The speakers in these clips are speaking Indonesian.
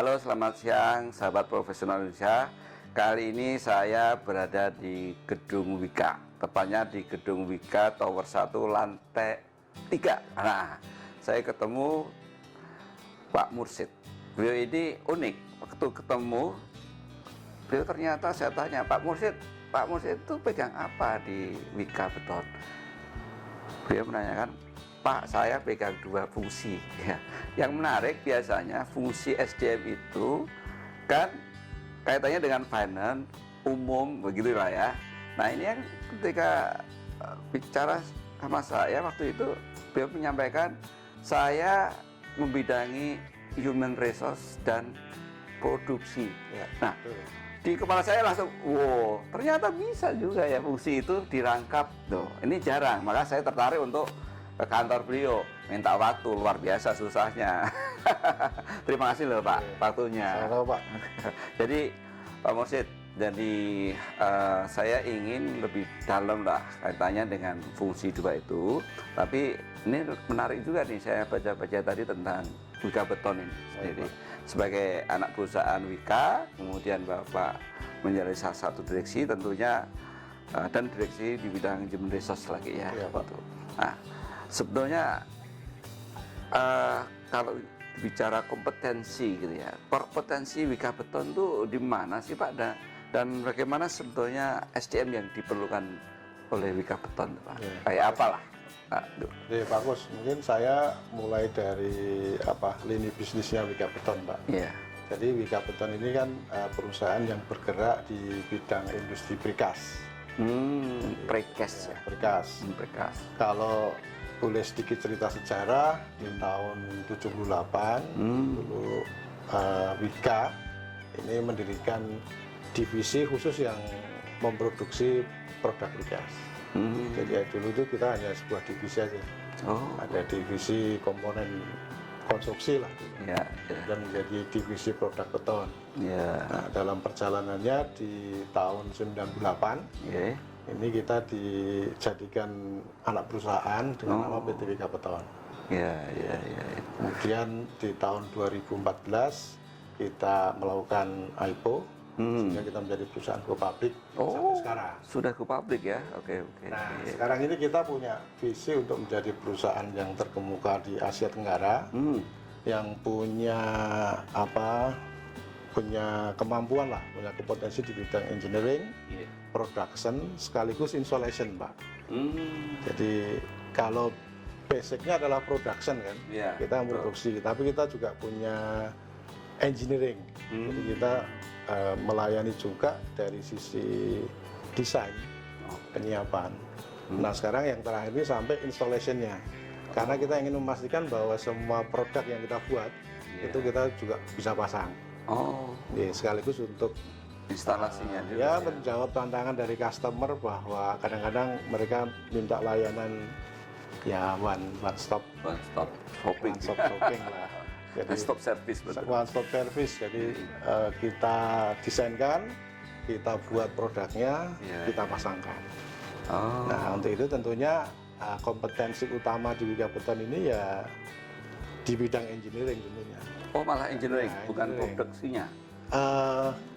Halo, selamat siang sahabat profesional Indonesia. Kali ini saya berada di Gedung Wika, tepatnya di Gedung Wika Tower 1 lantai 3. Nah, saya ketemu Pak Mursid. Beliau ini unik. Waktu ketemu, beliau ternyata saya tanya, Pak Mursid itu pegang apa di Wika Beton? Beliau menanyakan, Pak, saya pegang 2 fungsi. Ya. Yang menarik biasanya fungsi SDM itu kan kaitannya dengan finance, umum, begitulah ya. Nah ini yang ketika bicara sama saya waktu itu, beliau menyampaikan saya membidangi human resource dan produksi. Ya. Nah, di kepala saya langsung, wow, ternyata bisa juga ya fungsi itu dirangkap. Tuh, ini jarang, maka saya tertarik untuk ke kantor beliau, minta waktu, luar biasa susahnya. Terima kasih loh Pak, waktunya. Halo Pak. Jadi Pak Mursid, jadi saya ingin lebih dalam lah kaitannya dengan fungsi 2 itu. Tapi ini menarik juga nih, saya baca-baca tadi tentang Wika Beton ini sendiri. Sebagai anak perusahaan Wika, kemudian Bapak menjadi salah satu direksi tentunya, dan direksi di bidang human resource lagi ya. Iya, Pak. Nah, sebetulnya kalau bicara kompetensi gitu ya, kompetensi Wika Beton itu di mana sih Pak, dan bagaimana sebetulnya SDM yang diperlukan oleh Wika Beton Pak? Ya, kayak apalah? Jadi Pak Kus, mungkin saya mulai dari lini bisnisnya Wika Beton Pak. Iya. Jadi Wika Beton ini kan perusahaan yang bergerak di bidang industri precast. Precast ya. Precast. Precast. Kalau boleh sedikit cerita sejarah, di tahun 78 dulu Wika ini mendirikan divisi khusus yang memproduksi produk precast. Jadi dulu itu kita hanya sebuah divisi aja. Ada divisi komponen konstruksi lah. Ya, dan menjadi divisi produk beton. Ya. Nah, dalam perjalanannya di tahun 98 ini kita dijadikan anak perusahaan dengan nama PT Wika Beton. Ya. Kemudian di tahun 2014 kita melakukan IPO, sehingga kita menjadi perusahaan go public sampai sekarang. Sudah go public ya, oke. Nah, sekarang ini kita punya visi untuk menjadi perusahaan yang terkemuka di Asia Tenggara, yang punya punya kemampuan lah, punya kompetensi di bidang engineering, production, sekaligus installation, Pak. Jadi kalau basicnya adalah production kan, kita memproduksi, tapi kita juga punya engineering. Jadi kita melayani juga dari sisi desain, penyiapan. Nah sekarang yang terakhir ini sampai installationnya, karena kita ingin memastikan bahwa semua produk yang kita buat itu kita juga bisa pasang. Sekaligus untuk instalasinya ya menjawab tantangan dari customer bahwa kadang-kadang mereka minta layanan ya one stop shopping lah. Jadi one stop service, betul. One stop service. Jadi kita desainkan, kita buat produknya, kita pasangkan. Nah untuk itu tentunya kompetensi utama di Wika Beton ini ya di bidang engineering tentunya. Malah engineering, bukan produksinya.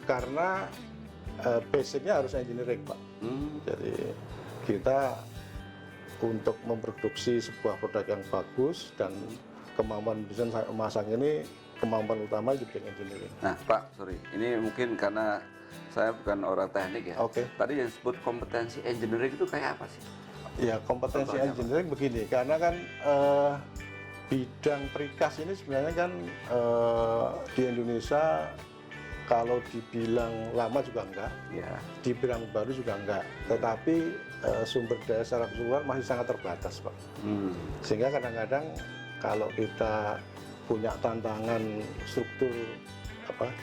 Karena basicnya harus engineering Pak. Jadi kita untuk memproduksi sebuah produk yang bagus dan kemampuan desain memasang ini kemampuan utama di bidang engineering. Nah Pak, sorry, ini mungkin karena saya bukan orang teknik ya. Tadi yang disebut kompetensi engineering itu kayak apa sih? Ya kompetensi engineering begini, karena kan bidang precast ini sebenarnya kan di Indonesia kalau dibilang lama juga enggak, dibilang baru juga enggak, tetapi sumber daya secara keseluruhan masih sangat terbatas Pak. Sehingga kadang-kadang kalau kita punya tantangan struktur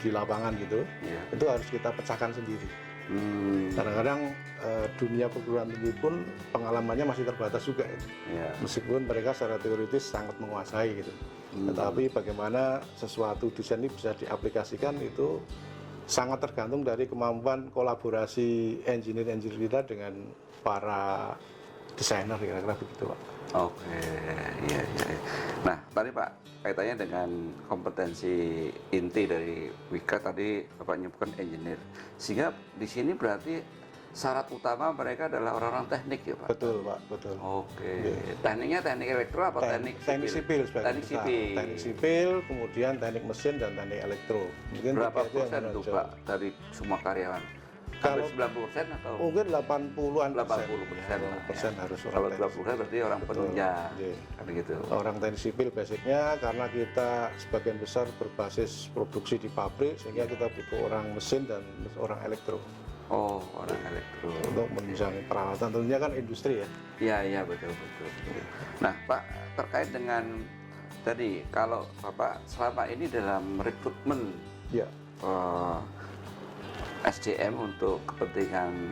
di lapangan gitu, itu harus kita pecahkan sendiri. Kadang-kadang dunia perguruan tinggi pun pengalamannya masih terbatas juga, meskipun mereka secara teoritis sangat menguasai gitu. Tetapi bagaimana sesuatu desain ini bisa diaplikasikan itu sangat tergantung dari kemampuan kolaborasi engineer kita dengan para desainer kira-kira begitu Pak. Oke, iya, iya. Nah, tadi Pak, kaitannya dengan kompetensi inti dari Wika tadi Bapak nyebutkan engineer. Sehingga di sini berarti syarat utama mereka adalah orang-orang teknik ya Pak? Betul Pak, betul. Oke. Tekniknya teknik elektro apa teknik teknik sipil sebagai teknik besar. sipil. Teknik sipil, kemudian teknik mesin dan teknik elektro. Mungkin Berapa tiga itu yang persen tuh menonjol. Pak dari semua karyawan? Kalau- Hampir 90% atau Mungkin 80-an 80%? Ya, persen harus orang Kalau teknik 20% berarti orang Betul. penunjang. Iya. Kan gitu. Orang teknik sipil basicnya karena kita sebagian besar berbasis produksi di pabrik sehingga kita butuh orang mesin dan orang elektro Oh, orang elektro. untuk menunjang peralatan. Tentunya kan industri ya. Iya, iya, betul, betul. Nah, Pak, terkait dengan tadi kalau Bapak selama ini dalam rekrutmen Ya. SDM untuk kepentingan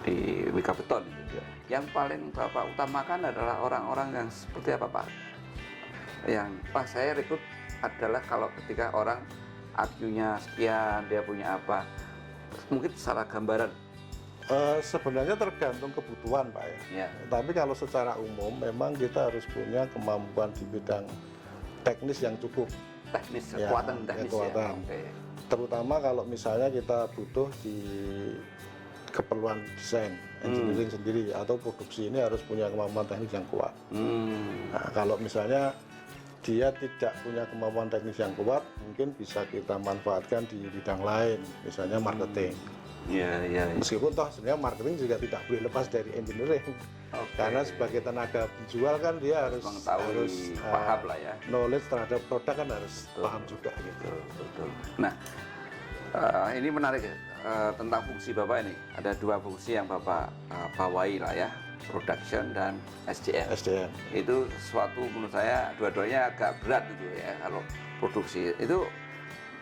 di Wika Beton gitu. Ya. Yang paling Bapak utamakan adalah orang-orang yang seperti apa Pak? Yang pas saya rekrut adalah kalau ketika orang IQ-nya sekian, dia punya apa? Mungkin salah gambaran. Sebenarnya tergantung kebutuhan Pak ya. Ya. Tapi kalau secara umum memang kita harus punya kemampuan di bidang teknis yang cukup. Teknis, Ya, kekuatan teknis kekuatan. ya. Oke. Terutama kalau misalnya kita butuh di keperluan desain, engineering sendiri atau produksi ini harus punya kemampuan teknis yang kuat. Nah, kalau misalnya dia tidak punya kemampuan teknis yang kuat, mungkin bisa kita manfaatkan di bidang lain, misalnya marketing. Iya, iya. Iya. Meskipun toh sebenarnya marketing juga tidak boleh lepas dari engineering. Oke. Karena sebagai tenaga penjual kan dia harus Mengetahui, paham lah ya. knowledge terhadap produk kan harus paham juga gitu. Betul, betul. Nah, ini menarik ya, tentang fungsi Bapak ini. Ada dua fungsi yang Bapak bawahi lah ya, production dan SDM. SDM. Itu sesuatu menurut saya dua-duanya agak berat gitu ya kalau produksi. Itu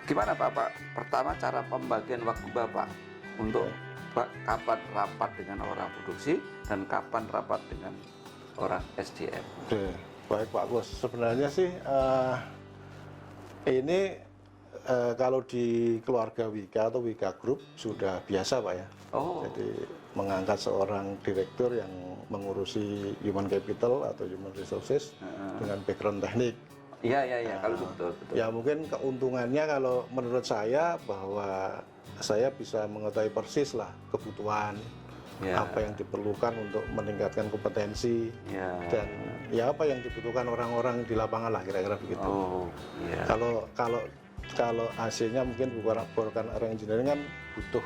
gimana Bapak? Pertama cara pembagian waktu Bapak untuk kapan rapat dengan orang produksi dan kapan rapat dengan orang SDM. Oke, baik Pak Kus. Sebenarnya sih ini kalau di keluarga Wika atau Wika Group sudah biasa Pak ya. Oh. Jadi mengangkat seorang direktur yang mengurusi human capital atau human resources dengan background teknik. Iya, iya, iya. Kalau itu betul, betul. Ya mungkin keuntungannya kalau menurut saya bahwa saya bisa mengetahui persis lah kebutuhan Ya. apa yang diperlukan untuk meningkatkan kompetensi Ya. dan ya apa yang dibutuhkan orang-orang di lapangan lah kira-kira begitu. Oh, iya. Kalau hasilnya mungkin bukan orang engineering kan butuh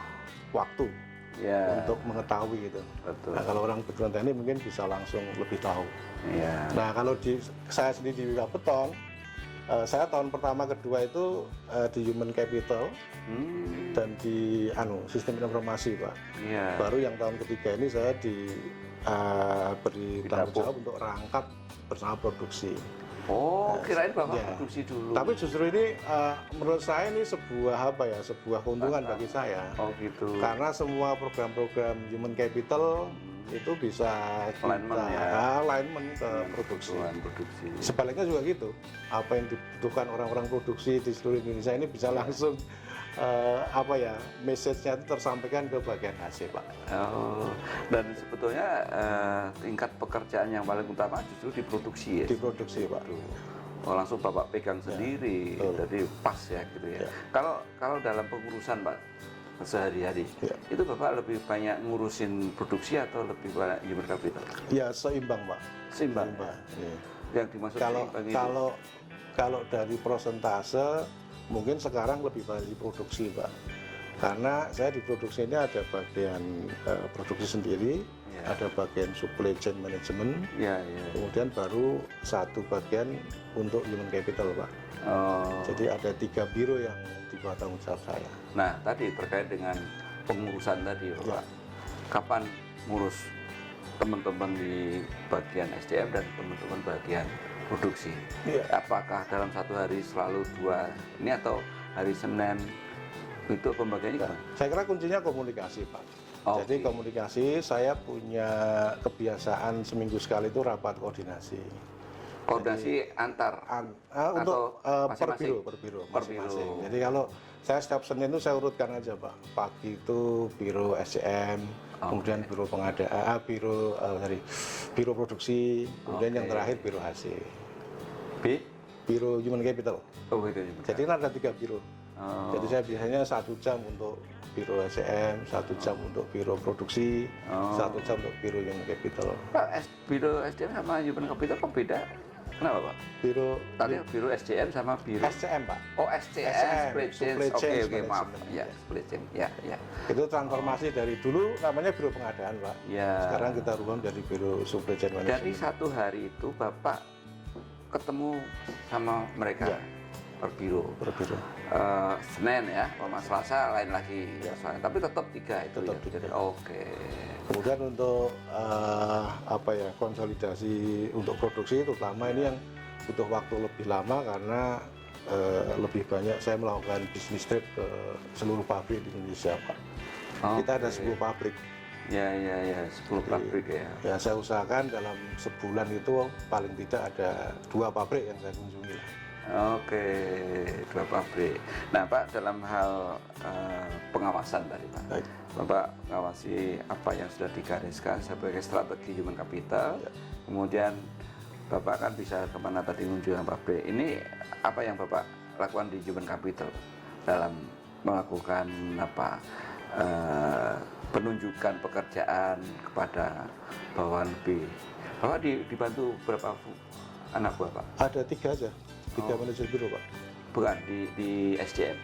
waktu Ya. untuk mengetahui gitu. Betul. Nah, kalau orang background teknik mungkin bisa langsung lebih tahu. Iya. Nah kalau saya sendiri di Wika Beton, saya tahun pertama kedua itu di human capital dan di sistem informasi Pak. Iya. Baru yang tahun ketiga ini saya beri tanggung jawab untuk rangkap bersama produksi. Oh, kirain Bapak Ya. produksi dulu. Tapi justru ini menurut saya ini sebuah sebuah keuntungan bagi saya. Oh, gitu. Karena semua program-program human capital itu bisa Alignment ya. alignment ke produksi. Kebutuhan produksi. Sebaliknya juga gitu. Apa yang dibutuhkan orang-orang produksi di seluruh Indonesia ini bisa langsung message-nya itu tersampaikan ke bagian hasil, Pak. Oh, dan sebetulnya tingkat pekerjaan yang paling utama justru di produksi ya. Di produksi, Pak. Oh, langsung Bapak pegang sendiri, betul. jadi pas ya gitu ya. Ya. Kalau dalam pengurusan Pak sehari-hari, Ya. itu Bapak lebih banyak ngurusin produksi atau lebih banyak human capital? Ya seimbang, Pak. Seimbang. Iya. Yang dimaksud Kalau seimbang itu? kalau dari prosentase mungkin sekarang lebih banyak di produksi, Pak. Karena saya di produksi ini ada bagian produksi sendiri, Ya. ada bagian supply chain management, Ya, ya. kemudian baru satu bagian untuk human capital, Pak. Oh. Jadi ada 3 biro yang di bawah tanggung jawab saya. Nah, tadi terkait dengan pengurusan tadi, Pak. Kapan ngurus teman-teman di bagian SDM dan teman-teman bagian produksi? Iya. Apakah dalam satu hari selalu 2 ini atau hari Senin itu pembagiannya gimana? Saya kira kuncinya komunikasi, Pak. Oke. Jadi komunikasi, saya punya kebiasaan seminggu sekali itu rapat koordinasi. Koordinasi antar Untuk per masing-masing? biro Per masing-masing. biro. Jadi kalau saya setiap Senin itu saya urutkan aja, Pak. Pagi itu biro SCM, kemudian biro pengadaan, biro produksi, kemudian yang terakhir biro HC. Biro Human Capital. Oh, itu. Jadi kan ada 3 biro. Jadi saya biasanya 1 jam untuk biro SCM, 1 jam untuk biro produksi, 1 jam untuk biro Human Capital. Pak, biro SDM sama Human Capital kok beda? Kenapa, Pak? Biro SDM sama biro SCM, Pak. Oh, SCM, supply chain. Oke, maaf. Ya, supply chain. Ya. Itu transformasi dari dulu namanya biro pengadaan, Pak. Ya. Sekarang kita rubah menjadi biro supply chain management. Jadi satu hari itu Bapak ketemu sama mereka per biro. Senin ya, kalau Selasa lain lagi. Tapi tetap 3 itu. Tetap 3. Oke. Kemudian untuk konsolidasi untuk produksi, terutama ini yang butuh waktu lebih lama karena lebih banyak saya melakukan bisnis trip ke seluruh pabrik di Indonesia, Pak. Kita ada 10 pabrik. Ya, 10 pabrik ya. Ya, saya usahakan dalam sebulan itu paling tidak ada 2 pabrik yang saya kunjungi lah. Oke, 2 pabrik. Nah, Pak, dalam hal pengawasan tadi, Pak. Baik. Bapak mengawasi apa yang sudah digariskan sebagai strategi human capital. Kemudian Bapak kan bisa kemana tadi kunjungan pabrik. Ini apa yang Bapak lakukan di human capital dalam melakukan penunjukan pekerjaan kepada bawahan B. Bapak dibantu berapa anak buah, Pak? Ada 3 aja, 3 manajer biro, Pak. Bukan di SDM,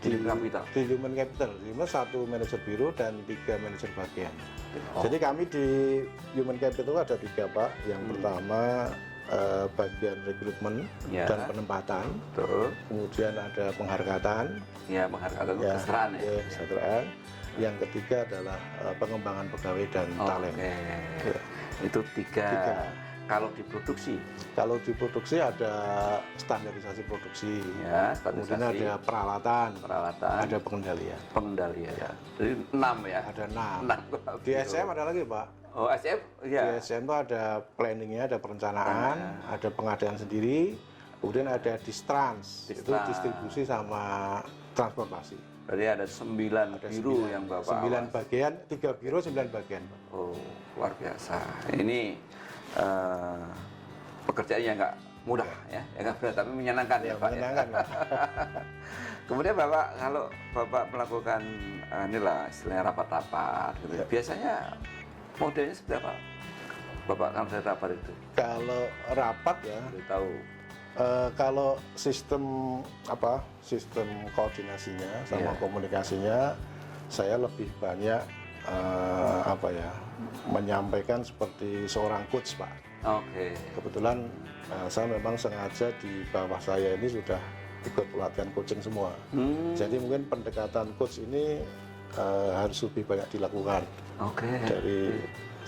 di Human Capital. Di Human Capital, cuma 1 manajer biro dan 3 manajer bagian. Jadi kami di Human Capital ada 3, Pak. Yang pertama bagian rekrutmen dan penempatan. Betul. Kemudian ada penghargaan. Ya, penghargaan kesejahteraan ya. Kesejahteraan. Yang ketiga adalah pengembangan pegawai dan talent. Ya. Itu 3. Kalau di produksi? Kalau di produksi ada standarisasi produksi, kemudian ada peralatan, ada pengendalian. Ya. Jadi 6 ya? Ada 6. Di SM ada lagi, Pak. Oh, SM? Ya. Di SM itu ada planningnya, ada perencanaan, ada pengadaan sendiri, kemudian ada distrans, itu distribusi sama transportasi. Berarti ada 9 biro yang Bapak 9 bagian, 3 biro, 9 bagian, Pak. Oh, luar biasa. Ini pekerjaan yang nggak mudah ya nggak berat tapi menyenangkan ya Pak. Menyenangkan, Pak. Kemudian Bapak kalau Bapak melakukan inilah istilahnya rapat-rapat gitu. Biasanya modelnya seperti apa? Bapak kan saya rapat itu. Kalau rapat ya, tahu. Kalau sistem koordinasinya sama komunikasinya, saya lebih banyak menyampaikan seperti seorang coach, Pak. Oke. Kebetulan saya memang sengaja di bawah saya ini sudah ikut pelatihan coaching semua. Jadi mungkin pendekatan coach ini harus lebih banyak dilakukan.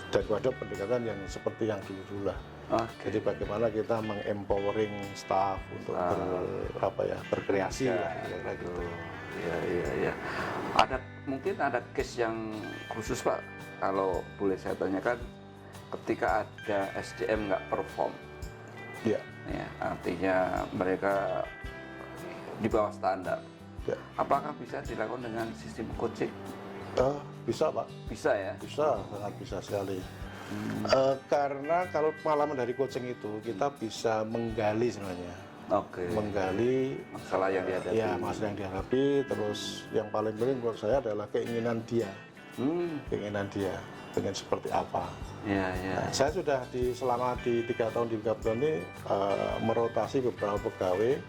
Daripada pendekatan yang seperti yang dulu-dulu lah. Jadi bagaimana kita mengempowering staff untuk berkreasi lah, gitu. Iya. Mungkin ada case yang khusus, Pak. Kalau boleh saya tanyakan, ketika ada SDM nggak perform, ya, artinya mereka di bawah standar. Apakah bisa dilakukan dengan sistem coaching? Bisa, Pak. Bisa ya? Bisa, sangat bisa sekali. Karena kalau pengalaman dari coaching itu kita bisa menggali sebenarnya. Menggali masalah yang dihadapi. Ya, masalah yang dihadapi. Terus yang paling penting menurut saya adalah keinginan dia. Keinginan dia, pengen seperti apa. Nah, saya sudah selama di 3 tahun di Capital ini merotasi beberapa pegawai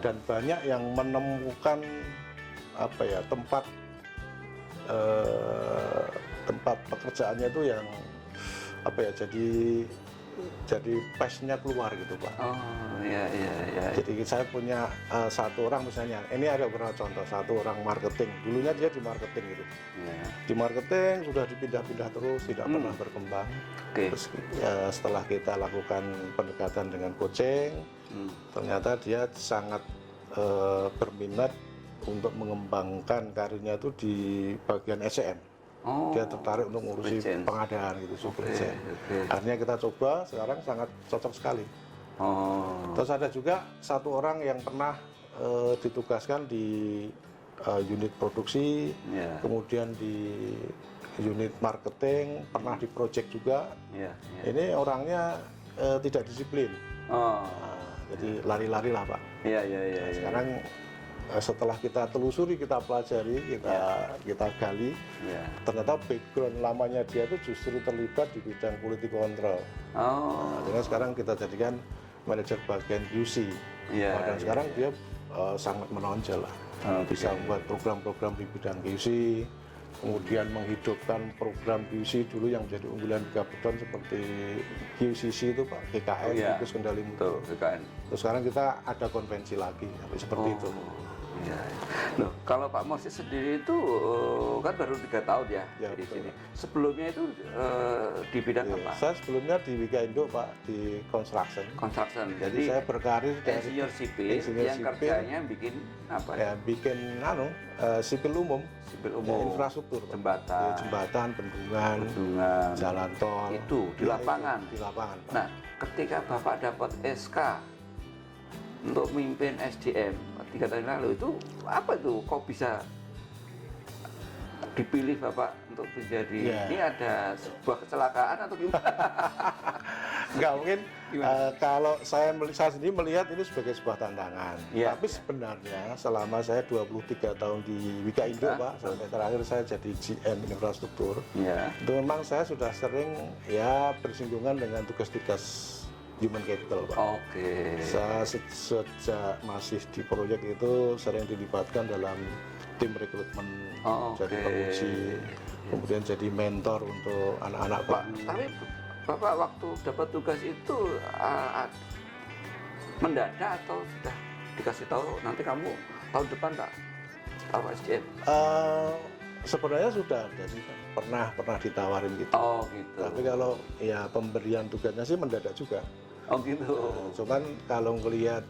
dan banyak yang menemukan tempat pekerjaannya itu yang jadi passion-nya keluar gitu, Pak. Jadi saya punya 1 orang misalnya, ini ada beberapa contoh, 1 orang marketing, dulunya dia di marketing gitu. Di marketing sudah dipindah-pindah terus, tidak pernah berkembang. Terus setelah kita lakukan pendekatan dengan coaching, ternyata dia sangat berminat untuk mengembangkan karirnya itu di bagian SCM. Dia tertarik untuk ngurusi pengadaan gitu, supply chain. Akhirnya kita coba, sekarang sangat cocok sekali. Terus ada juga 1 orang yang pernah ditugaskan di unit produksi, kemudian di unit marketing, pernah di project juga. Ini orangnya tidak disiplin. Jadi lari-lari lah Pak. Sekarang setelah kita telusuri, kita pelajari, kita gali, ternyata background lamanya dia itu justru terlibat di bidang quality control. Jadi sekarang kita jadikan manajer bagian QC. Dan sekarang dia sangat menonjol lah. Bisa membuat program-program di bidang QC, kemudian menghidupkan program QC dulu yang menjadi unggulan Bekabeton seperti QCC itu Pak, GKN, Gugus Kendali Mutu. Terus sekarang kita ada konvensi lagi, seperti itu. Loh, kalau Pak Moses sendiri itu kan baru 3 tahun ya, di sini. Sebelumnya itu di bidang apa? Saya sebelumnya di Wika Indo Pak, di construction. Jadi saya berkarir dari insinyur sipil yang kerjanya bikin apa? Bikin sipil umum, infrastruktur, jembatan, bendungan, jalan tol. Itu di lapangan. Pak. Nah, ketika Bapak dapat SK untuk memimpin SDM 3 tahun lalu itu apa tuh? Kok bisa dipilih Bapak untuk menjadi ini ada sebuah kecelakaan atau gimana? Enggak mungkin. Kalau saya sendiri melihat ini sebagai sebuah tantangan. Tapi sebenarnya selama saya 23 tahun di Wika Indo Pak, sampai terakhir saya jadi GM infrastruktur, itu memang saya sudah sering bersinggungan dengan tugas-tugas human capital Pak. Saya sejak masih di proyek itu sering dilibatkan dalam tim rekrutmen, jadi penguji, kemudian jadi mentor untuk anak-anak Pak. Tapi Bapak waktu dapat tugas itu mendadak atau sudah dikasih tahu nanti kamu tahun depan tak tahu SDM? Sebenarnya sudah ada sih, pernah ditawarin gitu. Gitu. Tapi kalau pemberian tugasnya sih mendadak juga. Gitu. Cuman kalau ngelihat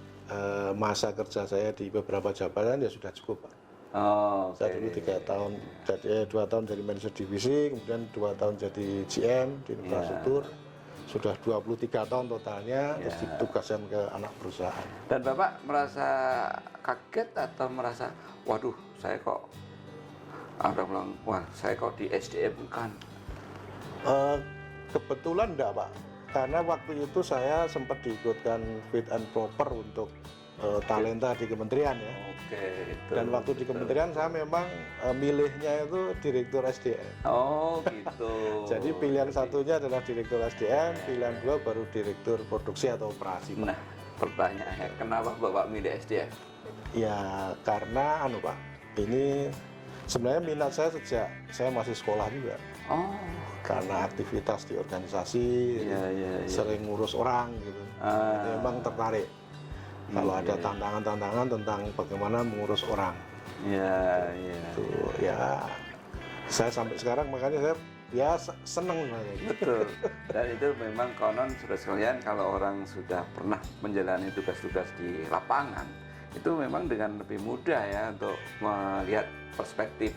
masa kerja saya di beberapa jabatan ya sudah cukup Pak. Saya dulu 3 tahun, jadi 2 tahun jadi manajer divisi, kemudian 2 tahun jadi GM di infrastruktur, sudah 23 tahun totalnya, terus ditugaskan ke anak perusahaan. Dan Bapak merasa kaget atau merasa, waduh saya kok, saya kok di SDM kan? Kebetulan enggak Pak, karena waktu itu saya sempat diikutkan fit and proper untuk talenta di kementerian ya. Dan waktu di kementerian saya memang milihnya itu direktur SDM. Gitu. Jadi pilihan satunya adalah direktur SDM, pilihan 2 baru direktur produksi atau operasi. Nah, pertanyaannya kenapa Bapak milih SDM? Ya karena Pak, ini sebenarnya minat saya sejak saya masih sekolah juga. Karena aktivitas di organisasi, sering ngurus orang gitu. Memang tertarik. Kalau ada tantangan-tantangan tentang bagaimana mengurus orang. Saya sampai sekarang makanya saya seneng gitu. Betul. Dan itu memang konon sudah sekalian kalau orang sudah pernah menjalani tugas-tugas di lapangan, itu memang dengan lebih mudah ya untuk melihat perspektif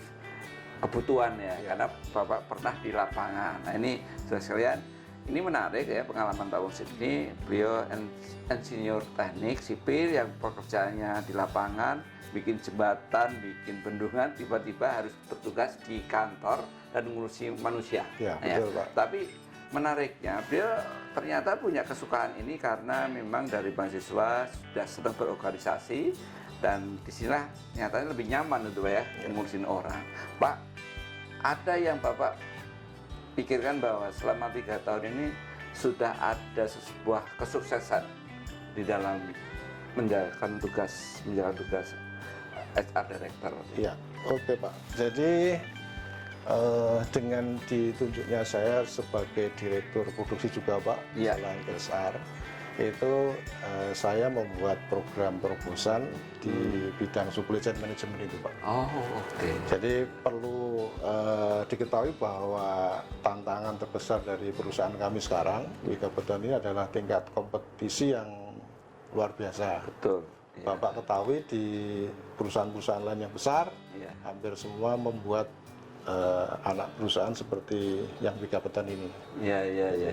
kebutuhan karena Bapak pernah di lapangan. Nah ini sudah sekalian, ini menarik ya pengalaman Pak Moses ini. Beliau insinyur teknik sipil yang pekerjaannya di lapangan, bikin jembatan, bikin bendungan, tiba-tiba harus bertugas di kantor dan mengurusi manusia. Betul, Pak. Tapi menariknya beliau ternyata punya kesukaan ini karena memang dari mahasiswa sudah sedang berorganisasi dan disinilah nyatanya lebih nyaman untuk ngurusin orang. Pak, ada yang Bapak pikirkan bahwa selama 3 tahun ini sudah ada sebuah kesuksesan di dalam menjalankan tugas HR Director? Oke Pak. Jadi dengan ditunjuknya saya sebagai direktur produksi juga Pak, selain HR, itu saya membuat program terobosan di bidang supply chain management itu Pak. Jadi perlu diketahui bahwa tantangan terbesar dari perusahaan kami sekarang, Wika Beton ini adalah tingkat kompetisi yang luar biasa. Betul. Bapak ketahui di perusahaan-perusahaan lain yang besar, hampir semua membuat anak perusahaan seperti yang Wika Beton ini.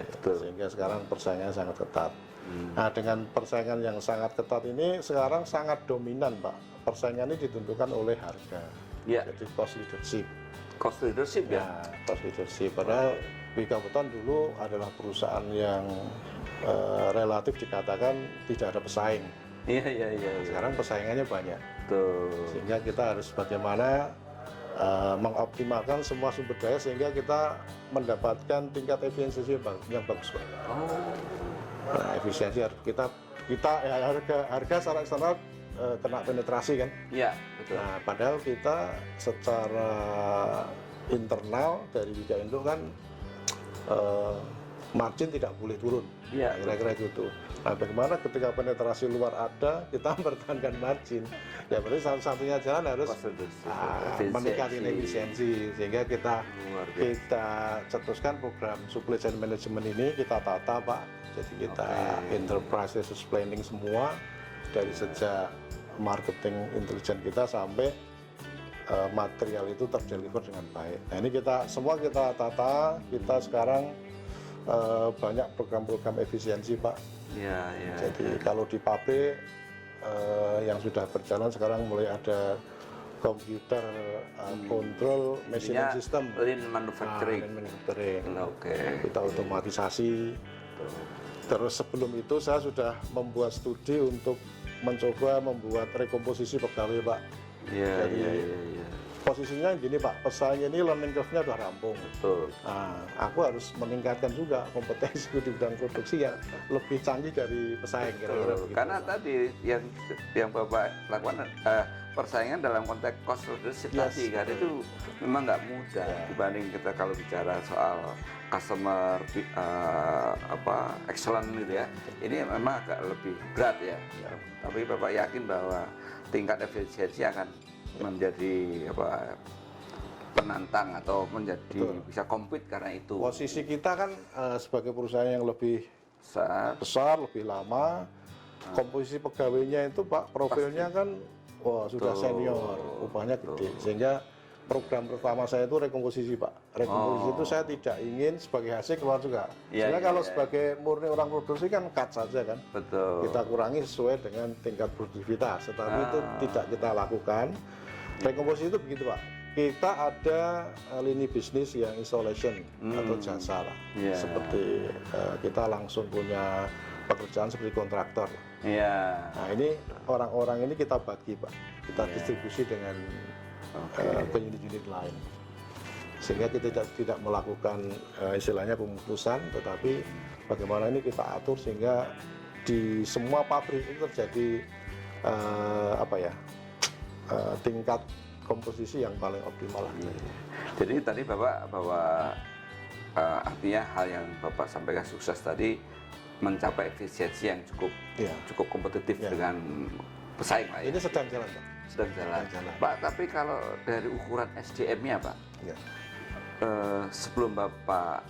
Betul. Sehingga sekarang persaingannya sangat ketat. Nah, dengan persaingan yang sangat ketat ini sekarang sangat dominan Pak. Persaingan ini ditentukan oleh harga. Jadi cost leadership. Cost leadership ya? Ya, cost leadership. Padahal Wika Beton dulu adalah perusahaan yang relatif dikatakan tidak ada pesaing. Iya, iya, iya. Sekarang pesaingannya banyak. Betul. Sehingga kita harus bagaimana mengoptimalkan semua sumber daya sehingga kita mendapatkan tingkat efisiensi yang bagus, Pak. Oh. Nah, efisiensi harus kita ya, harga secara eksternal kena penetrasi kan. Iya, betul. Nah, padahal kita secara internal dari Wika Indo kan margin tidak boleh turun. Iya, kira-kira gitu. Nah, bagaimana ketika penetrasi luar ada, kita mempertahankan margin. Ya berarti satu-satunya jalan harus meningkatkan efisiensi sehingga kita cetuskan program supply chain management ini kita tata, Pak. Jadi kita enterprise resource planning semua dari sejak marketing intelijen kita sampai material itu terdeliver dengan baik. Nah, ini semua kita tata, kita sekarang banyak program-program efisiensi, Pak. Ya, ya. Jadi kalau di pabrik yang sudah berjalan sekarang mulai ada komputer control machining system, lean manufacturing. Lean manufacturing. Oke. Kita otomatisasi. Terus sebelum itu saya sudah membuat studi untuk mencoba membuat rekomposisi pegawai, Pak. Iya, Jadi iya, iya. posisinya gini, Pak, pesaing ini learning curve-nya sudah rampung. Betul. Nah, aku harus meningkatkan juga kompetensi di bidang produksi yang lebih canggih dari pesaing, kira-kira begitu. Karena tadi yang Bapak lakukan persaingan dalam konteks cost leadership tadi kan itu memang nggak mudah dibanding kita kalau bicara soal customer excellent gitu ya. Ini memang agak lebih berat ya. Tapi Bapak yakin bahwa tingkat efisiensi akan menjadi penantang atau menjadi bisa compete karena itu. Posisi kita kan sebagai perusahaan yang lebih besar, lebih lama, komposisi pegawainya itu, Pak, profilnya kan sudah senior, upahnya gede, sehingga program pertama saya itu rekomposisi, Pak. Rekomposisi itu saya tidak ingin sebagai hasil keluar juga. Sebenarnya kalau sebagai murni orang produksi kan cut saja kan. Betul. Kita kurangi sesuai dengan tingkat produktivitas, tetapi itu tidak kita lakukan. Rekomposisi itu begitu, Pak. Kita ada lini bisnis yang installation atau jasa lah. Seperti kita langsung punya pekerjaan seperti kontraktor. Nah, ini orang-orang ini kita bagi, Pak. Kita distribusi dengan ke unit-unit lain. Sehingga kita tidak melakukan istilahnya pemutusan, tetapi bagaimana ini kita atur sehingga di semua pabrik itu terjadi tingkat komposisi yang paling optimal. Jadi tadi Bapak bahwa artinya hal yang Bapak sampaikan sukses tadi mencapai efisiensi yang cukup kompetitif dengan pesaing, Pak. Ini sedang jalan, Pak. Sedang jalan. Pak, tapi kalau dari ukuran SDM-nya, Pak, sebelum Bapak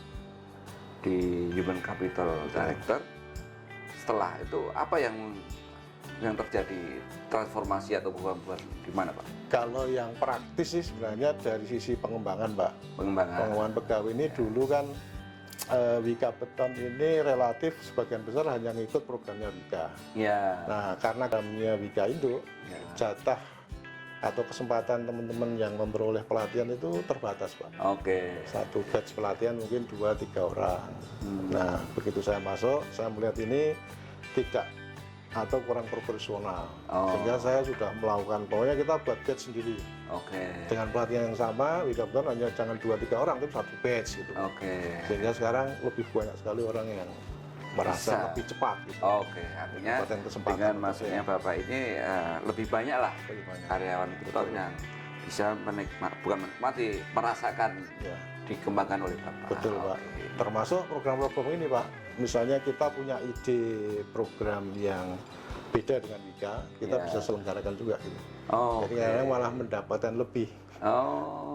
di Human Capital Director, setelah itu apa yang terjadi transformasi atau perubahan di mana, Pak? Kalau yang praktis sih sebenarnya dari sisi pengembangan, Pak. Pengembangan pegawai ini dulu kan Wika Beton ini relatif sebagian besar hanya ngikut programnya Wika. Nah, karena programnya Wika Indo, jatah atau kesempatan teman-teman yang memperoleh pelatihan itu terbatas, Pak. Satu batch pelatihan mungkin 2-3 orang. Nah, begitu saya masuk, saya melihat ini tidak atau kurang proporsional. Sehingga saya sudah melakukan, pokoknya kita buat batch sendiri. Dengan pelatihan yang sama, Wika Beton hanya jangan 2-3 orang, tapi satu batch gitu. Sehingga sekarang lebih banyak sekali orang yang merasa lebih cepat gitu. Artinya dengan masuknya Bapak ini lebih banyak lah karyawan Beton yang bisa bukan menikmati, merasakan dikembangkan oleh Bapak. Betul, Pak. Termasuk program-program ini, Pak. Misalnya kita punya ide program yang beda dengan Wika, kita bisa selenggarakan juga gitu. Jadi kadang malah mendapatkan lebih.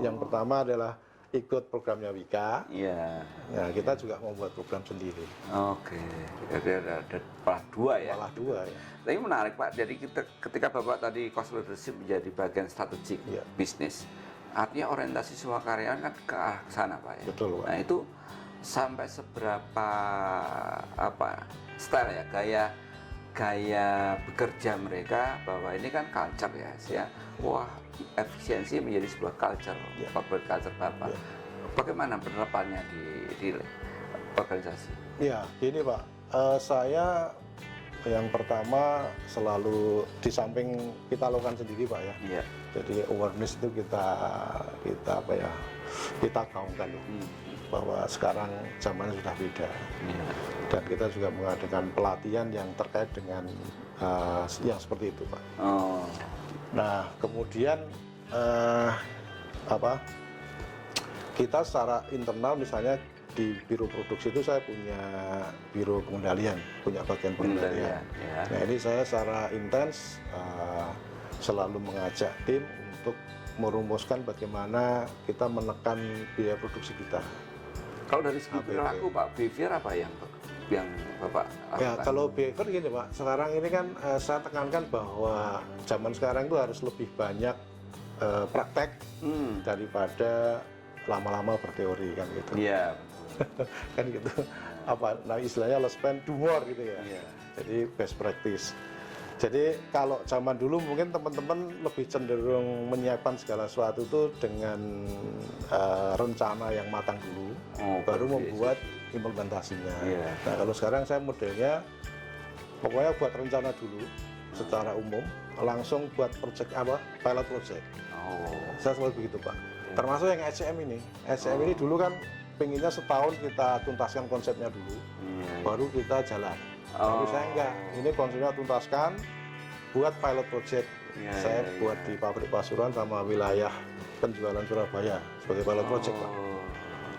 Yang pertama adalah ikut programnya Wika. Nah, kita juga membuat program sendiri. Jadi ada malah dua ya. Malah dua ya. Tapi menarik, Pak. Jadi ketika Bapak tadi cost leadership menjadi bagian strategik bisnis, artinya orientasi semua karyawan kan ke arah sana, Pak ya. Betul, Pak. Nah, itu sampai seberapa style ya, gaya gaya bekerja mereka, bahwa ini kan culture ya. Wah, efisiensi menjadi sebuah culture, corporate culture Bapak. Bagaimana penerapannya di organisasi? Ya, gini Pak, saya yang pertama selalu di samping kita lakukan sendiri Pak ya. Iya. Jadi awareness itu kita apa ya, kita gaungkan bahwa sekarang zamannya sudah beda. Dan kita juga mengadakan pelatihan yang terkait dengan yang seperti itu Pak. Nah kemudian kita secara internal misalnya di biro produksi itu saya punya biro pengendalian, punya bagian pengendalian. Nah ini saya secara intens selalu mengajak tim untuk merumuskan bagaimana kita menekan biaya produksi kita. Kalau dari segi perilaku Pak, behavior apa yang Bapak lakukan? Ya kalau behavior gini Pak, sekarang ini kan saya tekankan bahwa zaman sekarang itu harus lebih banyak praktek daripada lama-lama berteori kan gitu. Iya. Kan gitu. Nah istilahnya less spend do more gitu ya. Jadi best practice. Jadi kalau zaman dulu mungkin teman-teman lebih cenderung menyiapkan segala sesuatu itu dengan rencana yang matang dulu, baru membuat implementasinya. Nah kalau sekarang saya modelnya pokoknya buat rencana dulu secara umum, langsung buat pilot project. Saya selalu begitu Pak. Termasuk yang SCM ini. SCM ini dulu kan pengennya setahun kita tuntaskan konsepnya dulu, baru kita jalan. Tapi saya enggak, ini konsepnya tuntaskan, buat pilot project. Saya buat di pabrik Pasuruan sama wilayah penjualan Surabaya sebagai pilot project Pak.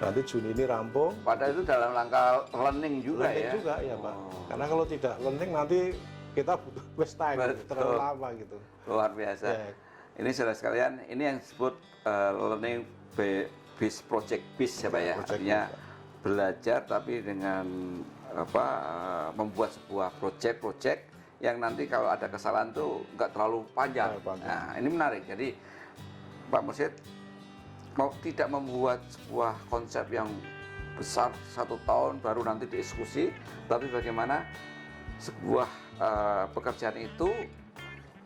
Nanti Juni ini rampung. Padahal itu dalam langkah learning juga learning juga ya Pak. Karena kalau tidak learning nanti kita butuh waste time, terlalu lama gitu. Luar biasa. Ini saudara sekalian, ini yang disebut learning based project based ya Pak ya. Artinya belajar tapi dengan membuat sebuah project yang nanti kalau ada kesalahan tuh nggak terlalu panjang. Nah ini menarik. Jadi Pak Mursyid tidak membuat sebuah konsep yang besar 1 tahun baru nanti dieksekusi, tapi bagaimana sebuah pekerjaan itu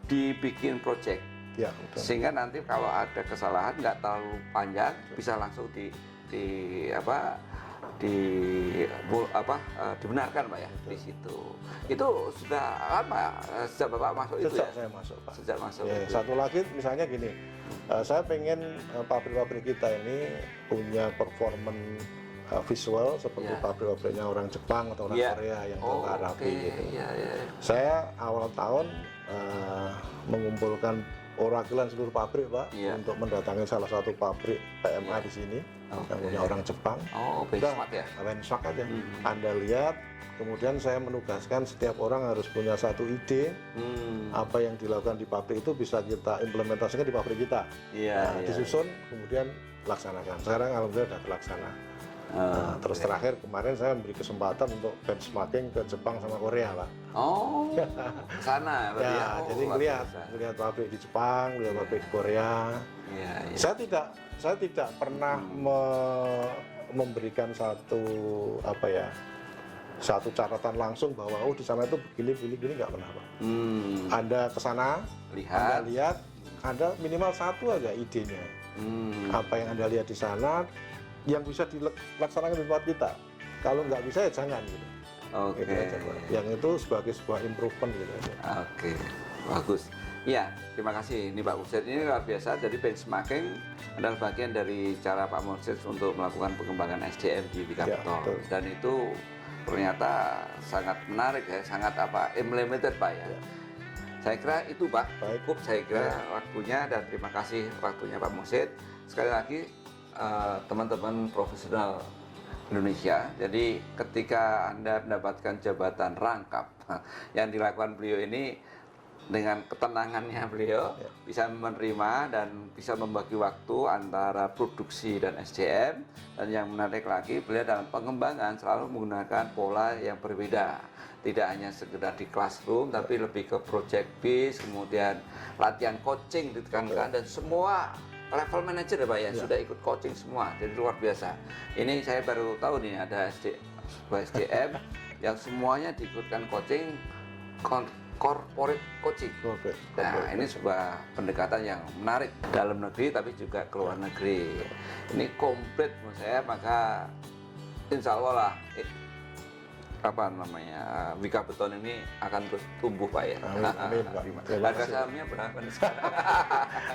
dibikin project. Sehingga nanti kalau ada kesalahan nggak terlalu panjang, bisa langsung dibenarkan Pak ya di situ. Itu sudah apa sejak Bapak masuk itu ya? Saya masuk Pak. Sejak masuk. Ya, satu lagi misalnya gini, saya pengen pabrik-pabrik kita ini punya performance visual seperti pabrik-pabriknya orang Jepang atau orang Korea yang rapi gitu. Saya awal tahun mengumpulkan perwakilan seluruh pabrik Pak untuk mendatangi salah satu pabrik PMA di sini yang punya orang Jepang. Benchmark ya? Benchmark aja. Anda lihat, kemudian saya menugaskan setiap orang harus punya satu ide apa yang dilakukan di pabrik itu bisa kita implementasikan di pabrik kita. Disusun, kemudian laksanakan. Sekarang alhamdulillah sudah terlaksana. Terus terakhir kemarin saya memberi kesempatan untuk benchmarking ke Jepang sama Korea Pak. Sana ya. Jadi lihat pabrik di Jepang, lihat pabrik di Korea. Saya tidak pernah memberikan satu catatan langsung bahwa di sana itu begini nggak pernah Pak. Anda ke sana, Anda lihat, Anda minimal satu aja idenya. Apa yang Anda lihat di sana yang bisa dilaksanakan di tempat kita. Kalau nggak bisa ya jangan gitu. Gitu aja, yang itu sebagai sebuah improvement gitu. Bagus. Iya, terima kasih. Ini Pak Mursyid, ini luar biasa. Jadi benchmarking adalah bagian dari cara Pak Mursyid untuk melakukan pengembangan SDM di Bikabeton. Dan itu ternyata sangat menarik ya, sangat implemented Pak ya. Saya kira itu Pak, cukup saya kira waktunya, dan terima kasih waktunya Pak Mursyid. Sekali lagi teman-teman profesional Indonesia, jadi ketika Anda mendapatkan jabatan rangkap yang dilakukan beliau ini, dengan ketenangannya beliau bisa menerima dan bisa membagi waktu antara produksi dan SDM. Dan yang menarik lagi, beliau dalam pengembangan selalu menggunakan pola yang berbeda, tidak hanya sekedar di classroom tapi lebih ke project base, kemudian latihan coaching ditekankan, dan semua level manager ya Pak ya, sudah ikut coaching semua, jadi luar biasa. Ini saya baru tahu nih ada sebuah SDM yang semuanya diikutkan coaching corporate coaching. Nah, ini sebuah pendekatan yang menarik dalam negeri tapi juga ke luar negeri. Ini komplit menurut saya, maka insya Allah lah Wika Beton ini akan terus tumbuh, Pak ya. Amin, Pak. Harga sahamnya berapa nih sekarang?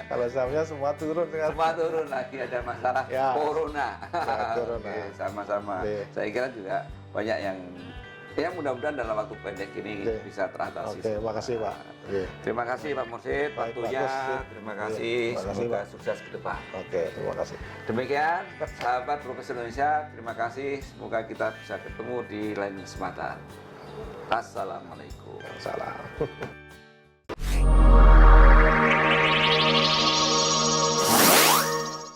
Kalau sahamnya semua turun sekarang. Semua turun, lagi ada masalah Ya. corona. Corona. Oke, sama-sama. Saya kira juga banyak yang mudah-mudahan dalam waktu pendek ini bisa teratasi. Oke, makasih Pak. Terima kasih Pak Mursid Baik, waktunya. bagus. Terima kasih. Terima kasih, Semoga Pak. sukses ke depan. Oke, terima kasih. Demikian sahabat Profesor Indonesia, terima kasih. Semoga kita bisa ketemu di lain kesempatan. Assalamualaikum. Salam.